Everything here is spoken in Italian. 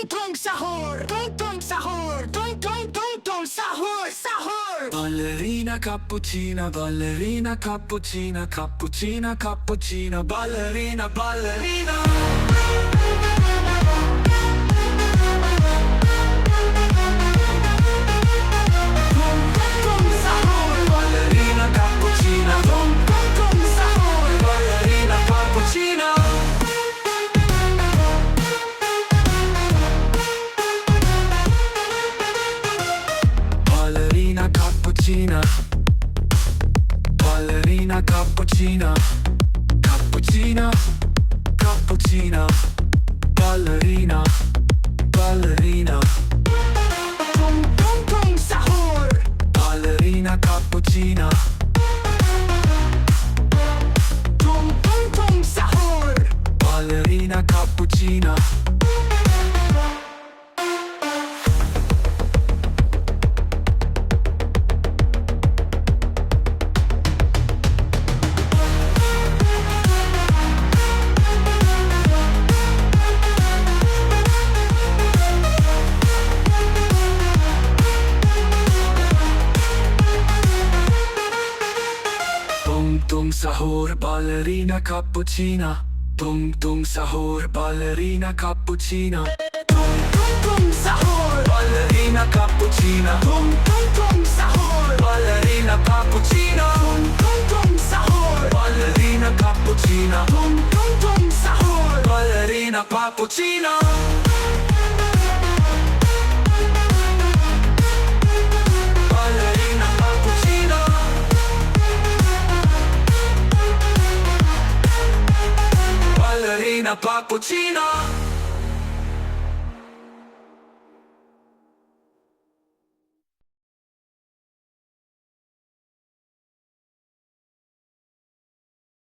tung sahur, tung sahur, tung sahur, sahur. Ballerina cappuccina, ballerina cappuccina, cappuccina, cappuccina, ballerina, ballerina. Tung sahur, Ballerina cappuccina, tung sahur. ballerina cappuccina. Ballerina cappuccina, ballerina cappuccina, cappuccina, cappuccina, ballerina, ballerina, Tung sahur, ballerina cappuccina, tung sahur. ballerina cappuccina. Tung sahur, ballerina cappuccina. Tung sahur, ballerina cappuccina. Tung sahur, Ballerina cappuccina. tung sahur. Ballerina cappuccina. Tung sahur, Ballerina cappuccina. tung sahur. Ballerina cappuccina. Ballerina cappuccina. Ballerina cappuccina.